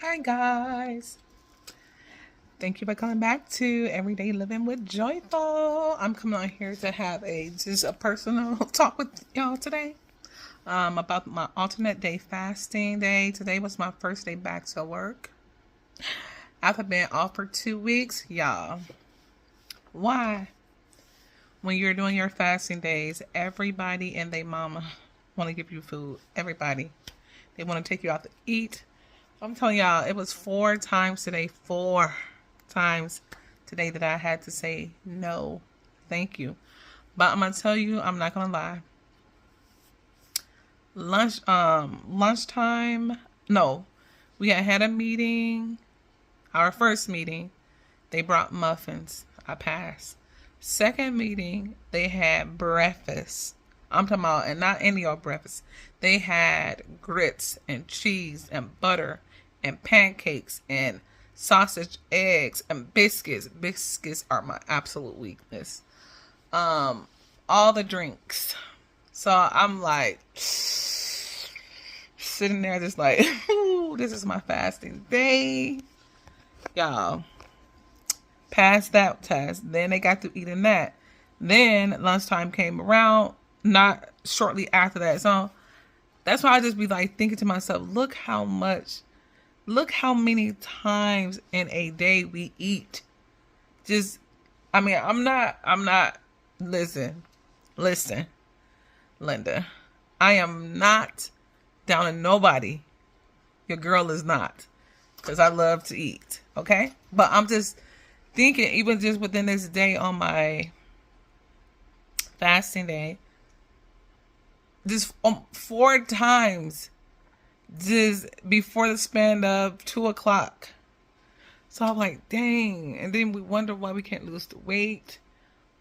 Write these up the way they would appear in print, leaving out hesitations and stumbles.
Hi guys. Thank you for coming back to Everyday Living with Joyful. I'm coming on here to have just a personal talk with y'all today. About my alternate day fasting day. Today was my first day back to work. After being off for 2 weeks, y'all. Why? When you're doing your fasting days, everybody and their mama want to give you food. Everybody. They want to take you out to eat. I'm telling y'all, it was 4 times today that I had to say no, thank you. But I'm gonna tell you, I'm not gonna lie. Lunchtime. No, we had a meeting. Our first meeting, they brought muffins. I passed. Second meeting, they had breakfast. I'm talking about, and not any old breakfast. They had grits and cheese and butter and pancakes and sausage, eggs, and biscuits. Biscuits are my absolute weakness. All the drinks. So I'm like sitting there just like, ooh, this is my fasting day. Y'all, passed that test. Then they got to eating that. Then lunchtime came around, not shortly after that. So that's why I just be like thinking to myself, look how many times in a day we eat. I'm not, listen, Linda, I am not down on nobody. Your girl is not. Because I love to eat, okay? But I'm just thinking, even just within this day on my fasting day, just 4 times just before the span of 2 o'clock. So I'm like, dang. And then we wonder why we can't lose the weight.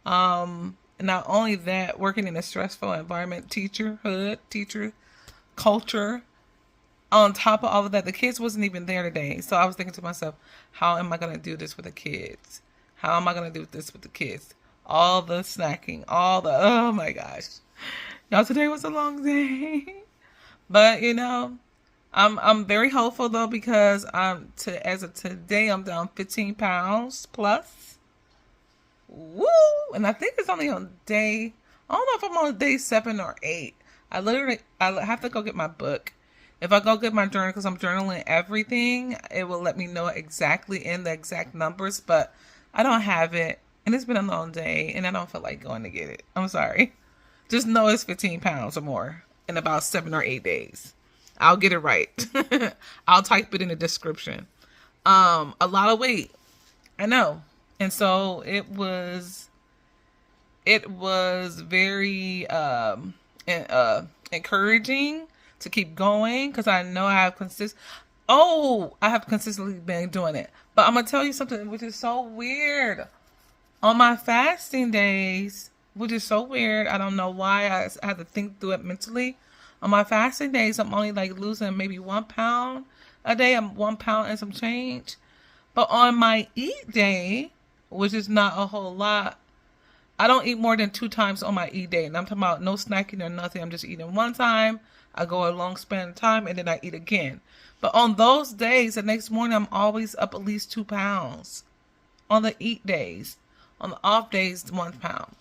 And not only that, working in a stressful environment, teacher culture. On top of all of that, the kids wasn't even there today. So I was thinking to myself, how am I going to do this with the kids? How am I going to do this with the kids? All the snacking, oh my gosh. Y'all, today was a long day. But, I'm very hopeful though, because as of today, I'm down 15 pounds plus. Woo! And I think it's only on I don't know if I'm on day 7 or 8. I have to go get my book. If I go get my journal, because I'm journaling everything, it will let me know exactly in the exact numbers, but I don't have it. And it's been a long day, and I don't feel like going to get it. I'm sorry. Just know it's 15 pounds or more in about 7 or 8 days. I'll get it right. I'll type it in the description. A lot of weight. I know. And so it was very encouraging to keep going, because I know I have consistently been doing it. But I'm going to tell you something which is so weird. On my fasting days, which is so weird, I don't know why, I had to think through it mentally. On my fasting days, I'm only like losing maybe 1 pound a day. I'm 1 pound and some change. But on my eat day, which is not a whole lot, I don't eat more than 2 times on my eat day. And I'm talking about no snacking or nothing. I'm just eating 1 time. I go a long span of time, and then I eat again. But on those days, the next morning, I'm always up at least 2 pounds. On the eat days. On the off days, 1 pound.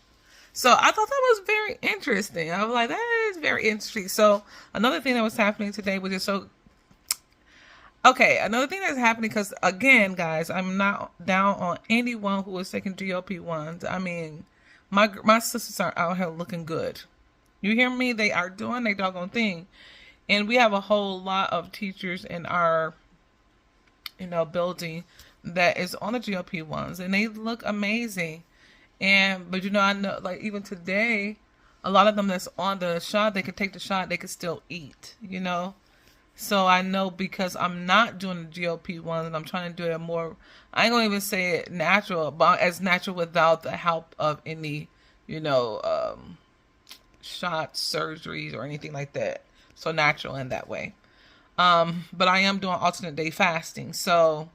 So I thought that was very interesting. I was like, that is very interesting. So another thing that was happening today, which is another thing that's happening, because again, guys, I'm not down on anyone who is taking GLP-1s. I mean, my sisters are out here looking good. You hear me? They are doing their doggone thing. And we have a whole lot of teachers in our, building that is on the GLP-1s, and they look amazing. But I know, like, even today, a lot of them that's on the shot, they could take the shot, they could still eat, So I know, because I'm not doing the GLP-1s, and I'm trying to do it more, I ain't gonna even say it natural, but as natural without the help of any, shots, surgeries, or anything like that. So natural in that way. But I am doing alternate day fasting. So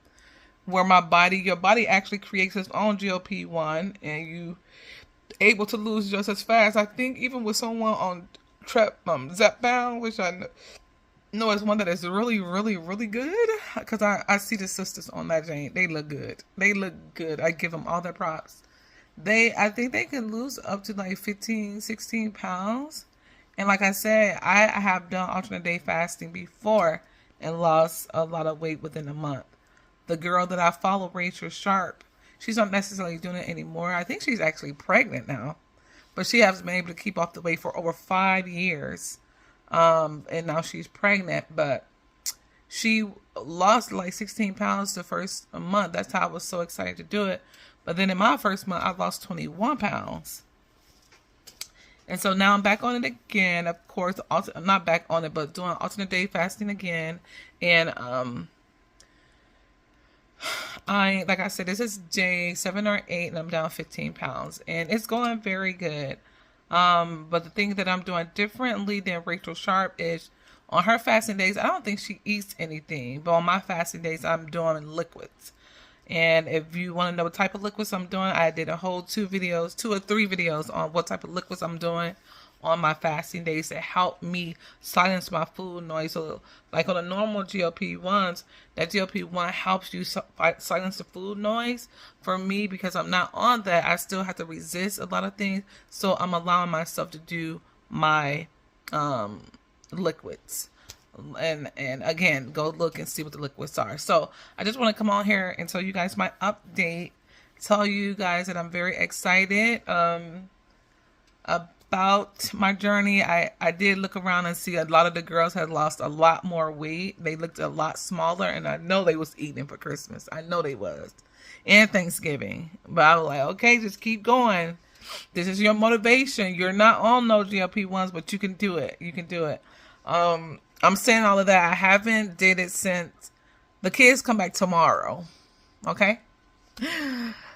where your body actually creates its own GLP-1, and you able to lose just as fast. I think even with someone on Zepbound, which I No, it's one that is really, really, really good. Because I see the sisters on that Jane. They look good. They look good. I give them all their props. I think they can lose up to like 15, 16 pounds. And like I said, I have done alternate day fasting before and lost a lot of weight within a month. The girl that I follow, Rachel Sharp, she's not necessarily doing it anymore. I think she's actually pregnant now. But she has been able to keep off the weight for over 5 years. And now she's pregnant. But she lost like 16 pounds the first month. That's how I was so excited to do it. But then in my first month, I lost 21 pounds. And so now I'm back on it again. Of course, I'm not back on it, but doing alternate day fasting again. And like I said, this is day 7 or 8, and I'm down 15 pounds. And it's going very good. But the thing that I'm doing differently than Rachel Sharp is on her fasting days, I don't think she eats anything. But on my fasting days, I'm doing liquids. And if you want to know what type of liquids I'm doing, I did a whole 2 or 3 videos on what type of liquids I'm doing on my fasting days to help me silence my food noise. So like on the normal GLP-1s, that GLP-1 helps you silence the food noise. For me, because I'm not on that, I still have to resist a lot of things. So I'm allowing myself to do my liquids. And again, go look and see what the liquids are. So I just want to come on here and tell you guys my update. Tell you guys that I'm very excited about my journey. I did look around and see a lot of the girls had lost a lot more weight. They looked a lot smaller, and I know they was eating for Christmas. I know they was. And Thanksgiving. But I was like, okay, just keep going. This is your motivation. You're not on no GLP-1s, but you can do it. You can do it. I'm saying all of that. I haven't did it since the kids come back tomorrow. Okay?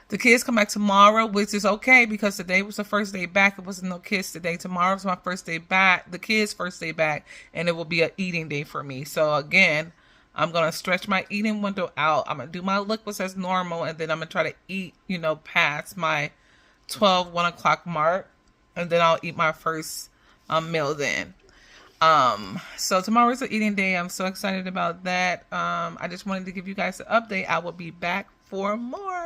The kids come back tomorrow, which is okay because today was the first day back. It wasn't no kids today. Tomorrow's my first day back. The kids' first day back. And it will be an eating day for me. So again, I'm going to stretch my eating window out. I'm going to do my liquids as normal. And then I'm going to try to eat, past my 1 o'clock mark. And then I'll eat my first meal then. So tomorrow's the eating day. I'm so excited about that. I just wanted to give you guys an update. I will be back for more.